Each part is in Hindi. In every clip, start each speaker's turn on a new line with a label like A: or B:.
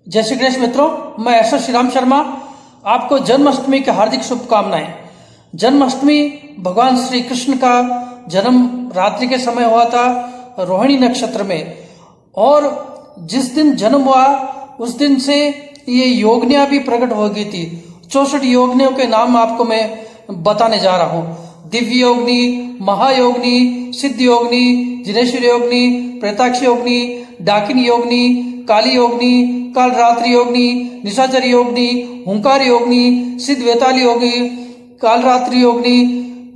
A: जय श्री कृष्ण मित्रों, मैं ऐसा श्री राम शर्मा आपको जन्माष्टमी की हार्दिक शुभकामनाएं। जन्माष्टमी भगवान श्री कृष्ण का जन्म रात्रि के समय हुआ था रोहिणी नक्षत्र में, और जिस दिन जन्म हुआ उस दिन से ये योगनियां भी प्रकट हो गई थी। 64 योगनियों के नाम आपको मैं बताने जा रहा हूँ। दिव्य योगनी, महायोगनी, सिद्ध योगनी, जिनेश्वर योगनी, प्रेताक्ष योगनी, डाकिनी योगनी, काली योगनी, काल रात्रि योगनी, निशाचर योगनी, हुंकार योगनी, सिद्ध वेताली योगनी, काल रात्रि योगनी,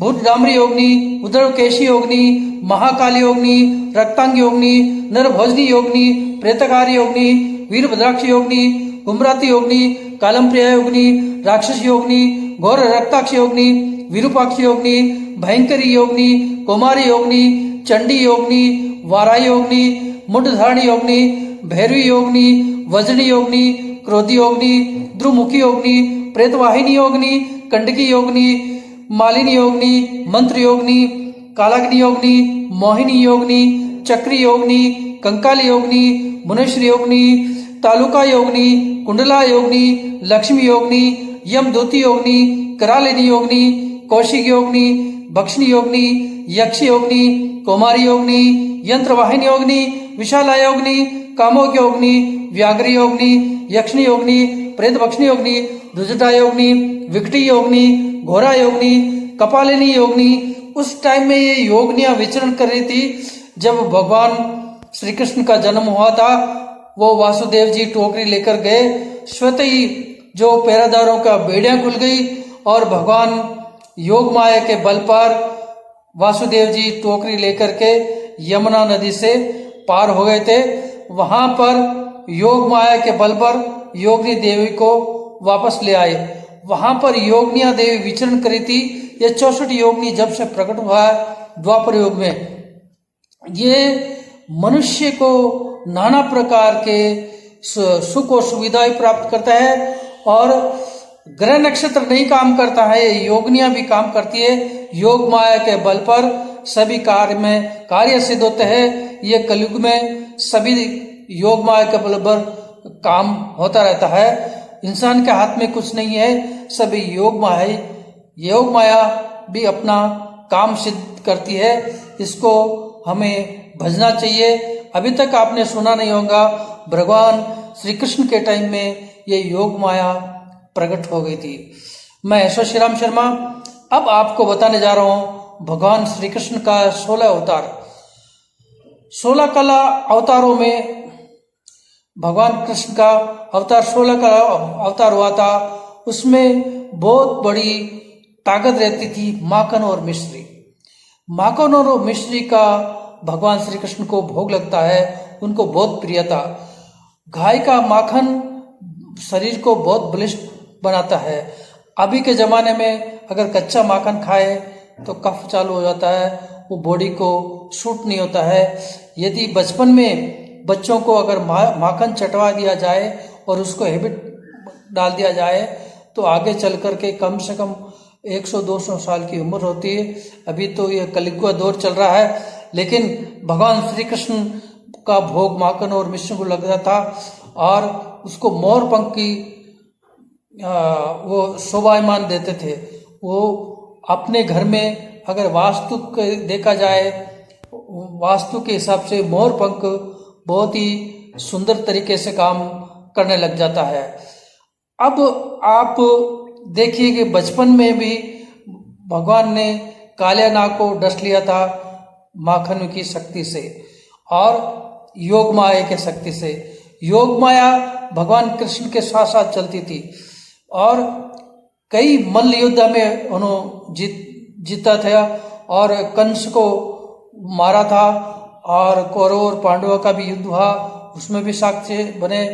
A: भूत डामरी योगनी, उदर केशी योगनी, महाकाली योगनी, रक्तांग योगनी, नरभोजनी योगनी, प्रेतकारी योगनी, वीरभद्राक्ष योगनी, गुमराती योगनी, कालमप्रिया योगनी, राक्षस योगनी, घोर रक्ताक्ष योगनी, विरूपाक्ष योगनी, भयंकरी योगनी, कुमारी योगनी, चंडी योगनी, वाराही योगनी, मुंडधारणी योगनी, भैरवी योगनी, वज्रनी योगनी, क्रोधी योगनी, द्रुमुखी योगनी, प्रेतवाहिनी योगनी, कंडकी योगनी, मालिनी योगनी, मंत्र योगनी, कालाग्नि योगनी, मोहिनी योगनी, चक्री योगनी, कंकाली योगनी, मुनेश्वर योगनी, तालुका योगनी, कुंडला योगनी, लक्ष्मी योगनी, यमदूती योगनी, करालिनी योगनी, कौशिक योगनी, भक्षणी योगनी, यक्ष योगनी, कुमारी योगनी, यंत्रवाहिनी योगनी, विशाला योगनी, कामोक योगनी, व्याघ्र योगनी, यक्षणी योगनी, प्रेत भक्षणी योगनी, दुजटा योगनी, विकटी योगनी, घोरा योगनी, कपालिनी योगनी। उस टाइम में ये योगनियां विचरण कर रही थी जब भगवान श्री कृष्ण का जन्म हुआ था। वो वासुदेव जी टोकरी लेकर गए, स्वतः ही जो पहरेदारों का बेड़ियां खुल गई और भगवान योग माया के बल पर वासुदेव जी टोकरी लेकर के यमुना नदी से पार हो गए थे। वहां पर योग माया के बल पर योगिनी देवी को वापस ले आए। वहां पर योगनिया देवी विचरण करी थी। ये 64 योगनी जब से प्रकट हुआ है द्वापर युग में, ये मनुष्य को नाना प्रकार के सुख और सुविधाएं प्राप्त करता है, और ग्रह नक्षत्र नहीं काम करता है, ये योगनियां भी काम करती है। योग माया के बल पर सभी कार्य सिद्ध होते हैं। ये कलयुग में सभी योग माया के बल पर काम होता रहता है। इंसान के हाथ में कुछ नहीं है, सभी योग माया भी अपना काम सिद्ध करती है। इसको हमें भजना चाहिए। अभी तक आपने सुना नहीं होगा, भगवान श्री कृष्ण के टाइम में ये योग माया प्रकट हो गई थी। मैं ऐश्वर्य श्री राम शर्मा अब आपको बताने जा रहा हूं भगवान श्री कृष्ण का 16 अवतार। 16 कला अवतारों में भगवान कृष्ण का अवतार 16 का अवतार हुआ था। उसमें बहुत बड़ी ताकत रहती थी माखन और मिश्री। माखन और मिश्री का भगवान श्री कृष्ण को भोग लगता है, उनको बहुत प्रिय था। गाय का माखन शरीर को बहुत बलिष्ठ बनाता है। अभी के जमाने में अगर कच्चा माखन खाए तो कफ चालू हो जाता है, वो बॉडी को सूट नहीं होता है। यदि बचपन में बच्चों को अगर माखन चटवा दिया जाए और उसको हैबिट डाल दिया जाए तो आगे चल कर के कम से कम 100-200 साल की उम्र होती है। अभी तो ये कलयुग का दौर चल रहा है, लेकिन भगवान श्री कृष्ण का भोग माखन और मिश्री को लगता था, और उसको मोर पंख की वो शोभायमान देते थे। वो अपने घर में अगर वास्तु देखा जाए, वास्तु के हिसाब से मोर पंख बहुत ही सुंदर तरीके से काम करने लग जाता है। अब आप देखिए कि बचपन में भी भगवान ने कालिया नाग को डस लिया था माखन की शक्ति से और योग माया के शक्ति से। योग माया भगवान कृष्ण के साथ साथ चलती थी, और कई मल्ल युद्ध में उन्होंने जीता था और कंस को मारा था, और कौरव और पांडवों का भी युद्ध हुआ, उसमें भी साक्ष्य बने।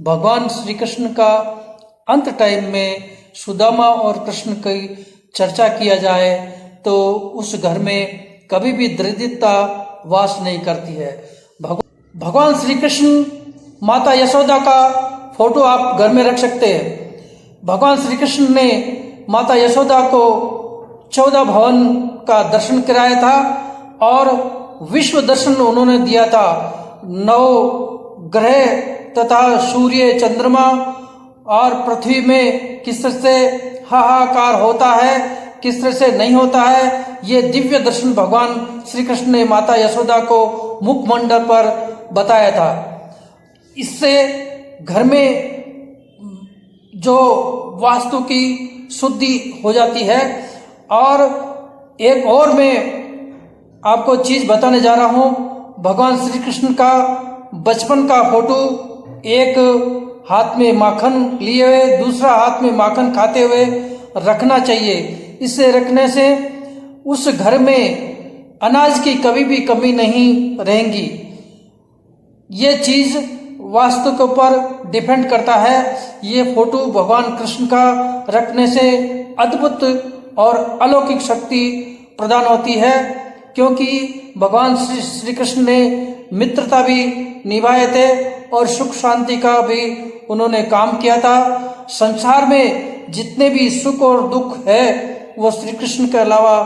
A: भगवान श्री कृष्ण का अंत टाइम में सुदामा और कृष्ण की चर्चा किया जाए तो उस घर में कभी भी दरिद्रता वास नहीं करती है। भगवान श्री कृष्ण माता यशोदा का फोटो आप घर में रख सकते हैं। भगवान श्री कृष्ण ने माता यशोदा को 14 भवन का दर्शन कराया था, और विश्व दर्शन उन्होंने दिया था। 9 ग्रह तथा सूर्य, चंद्रमा और पृथ्वी में किस तरह से हाहाकार होता है, किस तरह से नहीं होता है, ये दिव्य दर्शन भगवान श्री कृष्ण ने माता यशोदा को मुखमंडल पर बताया था। इससे घर में जो वास्तु की शुद्धि हो जाती है। और एक और मैं आपको चीज बताने जा रहा हूं। भगवान श्री कृष्ण का बचपन का फोटो, एक हाथ में माखन लिए हुए, दूसरा हाथ में माखन खाते हुए रखना चाहिए। इसे रखने से उस घर में अनाज की कभी भी कमी नहीं रहेगी। ये चीज वास्तु के ऊपर डिपेंड करता है। ये फोटो भगवान कृष्ण का रखने से अद्भुत और अलौकिक शक्ति प्रदान होती है, क्योंकि भगवान श्री कृष्ण ने मित्रता भी निभाए थे और सुख शांति का भी उन्होंने काम किया था। संसार में जितने भी सुख और दुख है वो श्री कृष्ण के अलावा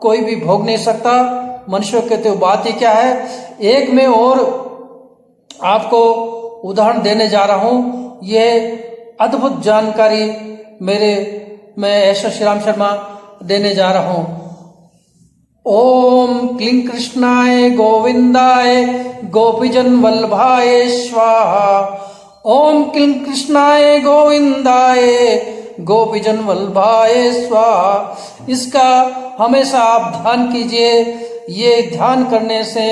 A: कोई भी भोग नहीं सकता। मनुष्य के तो बात ही क्या है। एक में और आपको उदाहरण देने जा रहा हूं। ये अद्भुत जानकारी मैं ऐसा श्री राम शर्मा देने जा रहा हूं। ओम क्लीं कृष्णाय गोविंदाय गोपीजन वल्लभाय स्वाहा। ओम क्लीं कृष्णाय गोविंदाय गोपीजन वल्लभाय स्वाहा। इसका हमेशा आप ध्यान कीजिए। ये ध्यान करने से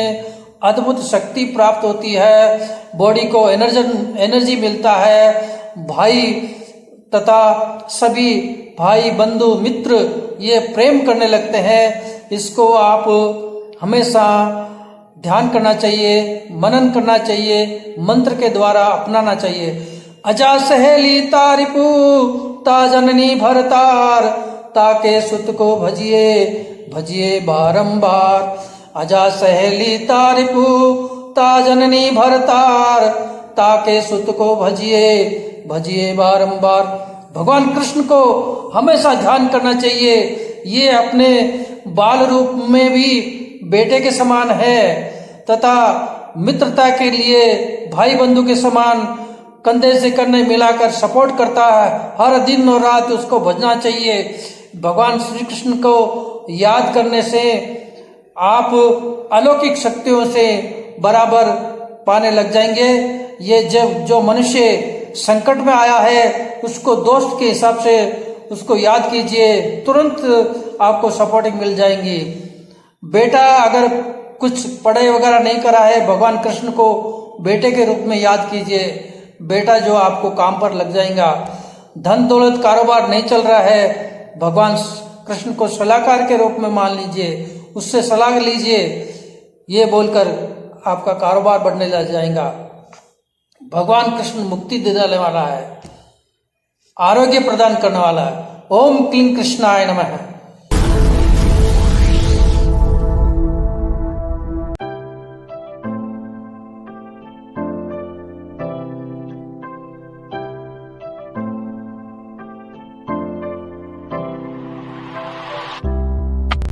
A: अद्भुत शक्ति प्राप्त होती है, बॉडी को एनर्जी मिलता है। भाई तथा सभी भाई बंधु मित्र ये प्रेम करने लगते हैं। इसको आप हमेशा ध्यान करना चाहिए, मनन करना चाहिए, मंत्र के द्वारा अपनाना चाहिए। अजा सहेली तारिपु ता जननी भरतार, ताके सुत को भजिए बारंबार। अजा सहेली तारिपु ता जननी भरतार, ताके सुत को भजिए बारंबार। भगवान कृष्ण को हमेशा ध्यान करना चाहिए। ये अपने बाल रूप में भी बेटे के समान है तथा मित्रता के लिए भाई बंधु के समान कंधे से कंधे मिलाकर सपोर्ट करता है। हर दिन और रात उसको भजना चाहिए। भगवान श्री कृष्ण को याद करने से आप अलौकिक शक्तियों से बराबर पाने लग जाएंगे। ये जब जो मनुष्य संकट में आया है उसको दोस्त के हिसाब से उसको याद कीजिए, तुरंत आपको सपोर्टिंग मिल जाएंगी। बेटा अगर कुछ पढ़ाई वगैरह नहीं करा है, भगवान कृष्ण को बेटे के रूप में याद कीजिए। बेटा जो आपको काम पर लग जाएगा। धन दौलत कारोबार नहीं चल रहा है, भगवान कृष्ण को सलाहकार के रूप में मान लीजिए, उससे सलाह लीजिए। ये बोलकर आपका कारोबार बढ़ने लग जाएगा। भगवान कृष्ण मुक्ति देने वाला है, आरोग्य प्रदान करने वाला है। ओम क्लीं कृष्णाय नमः।